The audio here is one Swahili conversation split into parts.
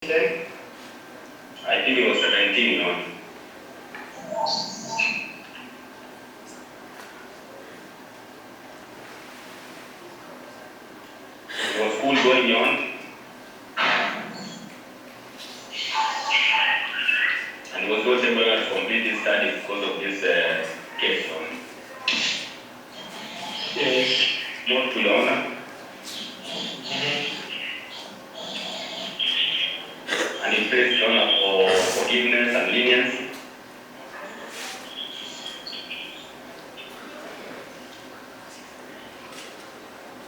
I think it was 17, you know. There was school going on. And he was not able to complete his studies because of this case. Yes. Not to the honor. And he praised honor for forgiveness and leniency.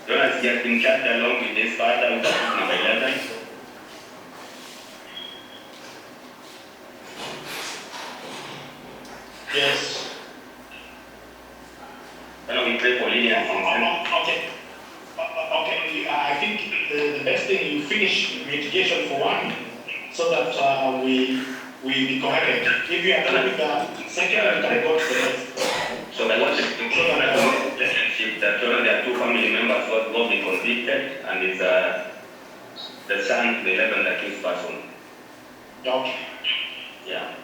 Jonas has been charged along with his father, with number 11. Yes. Then we pray for leniency. Okay. I think the best thing you finish mitigation for one, so that we be corrected. If you are done with the second, you can go to the next. So I want to show that relationship that there are two family members who have both been convicted, and it's the son, the 11th accused person. Okay. Yeah.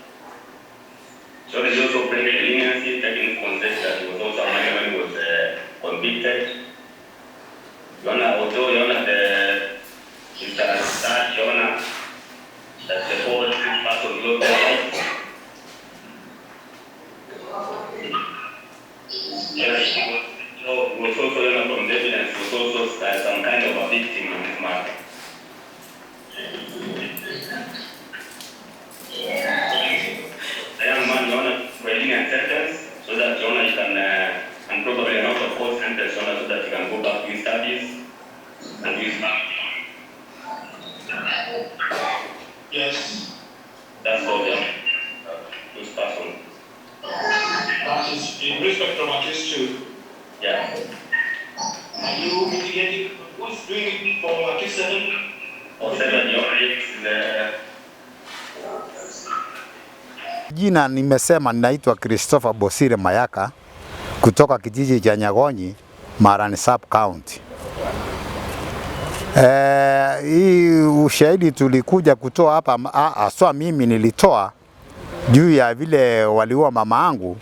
So there's also praying for leniency, taking into context that he was also a minor when he was convicted. Although it's a start, that the whole person looked at. Yes, he was also from the evidence, he was also some kind of a victim in this matter. The young man, waiting a sentence so that you can, and probably not of course sentence so that he can go back to his studies and do his family. Yes. That's all, this person. That is in respect of accused two. Yeah. Are you mitigating? Who's doing it for accused 7? Or 7, Jina nimesema ninaitwa Christopher Bosire Mayaka kutoka kijiji cha Nyagonyi, Marani Sub County. Hii ushahidi tulikuja kutoa hapa, aswa mimi nilitoa juu ya vile waliua mama yangu.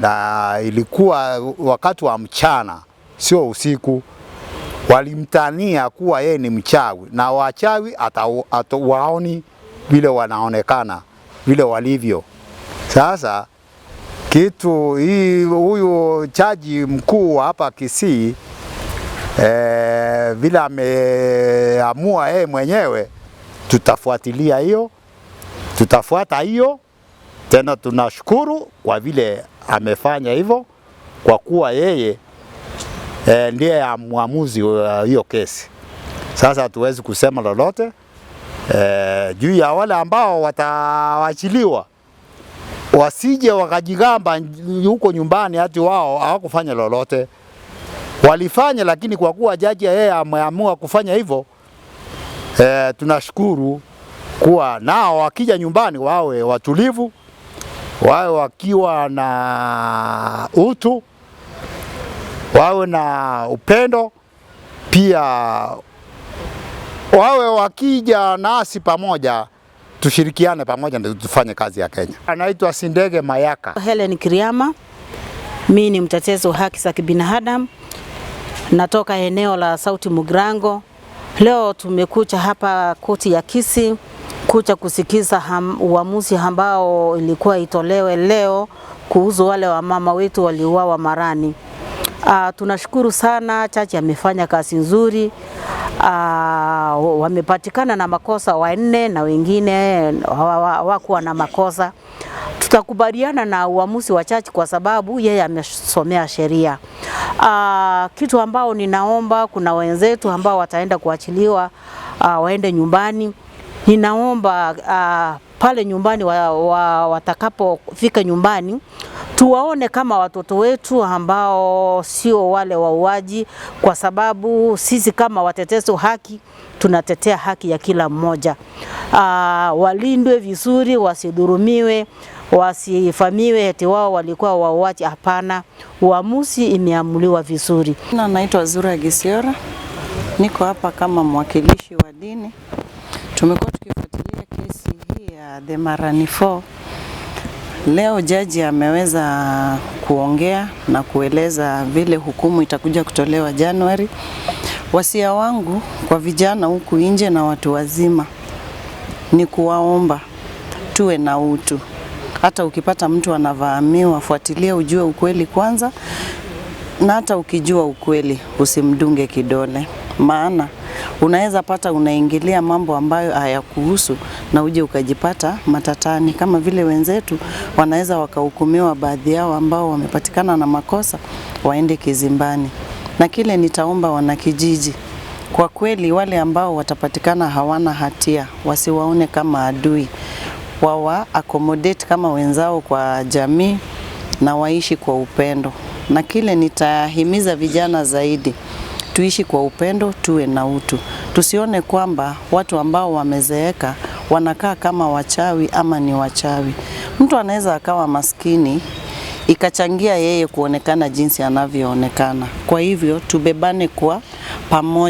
Na ilikuwa wakati wa mchana, sio usiku. Walimtania kuwa yeye ni mchawi, na wachawi waoni vile wanaonekana, vile walivyo. Sasa kitu hii, huyu jaji mkuu hapa Kisii vile ameamua yeye mwenyewe, tutafuatilia hiyo, tutafuata hiyo. Tena tunashukuru kwa vile amefanya hivyo, kwa kuwa yeye ndiye muamuzi wa hiyo kesi. Sasa hatuwezi kusema lolote juu ya wale ambao watawachiliwa, wasije wakajigamba huko nyumbani hati wao hawakufanya lolote. Walifanya, lakini kwa kuwa jaji yeye ameamua kufanya hivyo, tunashukuru kuwa nao wakija nyumbani wawe watulivu, wawe wakiwa na utu, wawe na upendo, pia wawe wakija nasi pamoja, tushirikiane pamoja ndio tufanye kazi ya Kenya. Anaitwa Sindege Mayaka. Helen Kiriama, mimi ni mtetezi wa haki za kibinadamu, natoka eneo la South Mugrango. Leo tumekuja hapa koti ya Kisii kuja kusikiza uamuzi ambao ilikuwa itolewe leo kuhusu wale wamama wetu waliuawa Marani. Tunashukuru sana, jaji amefanya kazi nzuri. Wamepatikana na makosa 4 na wengine hawakuwa na makosa. Tutakubaliana na uamuzi wa jaji kwa sababu yeye amesomea sheria. Kitu ambao ninaomba, kuna wenzetu ambao wataenda kuachiliwa waende nyumbani. Ninaomba pale nyumbani watakapofika nyumbani, tuwaone kama watoto wetu ambao sio wale wauaji, kwa sababu sisi kama watetezi wa haki tunatetea haki ya kila mmoja. Walindwe vizuri, wasidhurumiwe, wasifamiwe eti wao walikuwa wauaji. Hapana, uamuzi imeamuliwa vizuri. Naitwa Zura Gisiora, niko hapa kama mwakilishi wa dini. Tumekuwa tukifuatilia kesi hii ya the Marani 4. Leo jaji ameweza kuongea na kueleza vile hukumu itakuja kutolewa Januari. Wasia wangu kwa vijana huku nje na watu wazima ni kuwaomba tuwe na utu. Hata ukipata mtu anavamiwa, fuatilia ujue ukweli kwanza, na hata ukijua ukweli usimdunge kidole. Maana unaweza pata unaingilia mambo ambayo hayakuhusu na uje ukajipata matatani, kama vile wenzetu wanaweza wakahukumiwa, baadhi yao ambao wamepatikana na makosa waende kizimbani. Na kile nitaomba wanakijiji, kwa kweli wale ambao watapatikana hawana hatia wasiwaone kama adui, wawa accommodate kama wenzao kwa jamii na waishi kwa upendo. Na kile nitahimiza vijana zaidi, tuishi kwa upendo, tuwe na utu. Tusione kwamba watu ambao wamezeeka wanakaa kama wachawi ama ni wachawi. Mtu anaweza akawa maskini ikachangia yeye kuonekana jinsi anavyoonekana. Kwa hivyo tubebane kwa pamoja.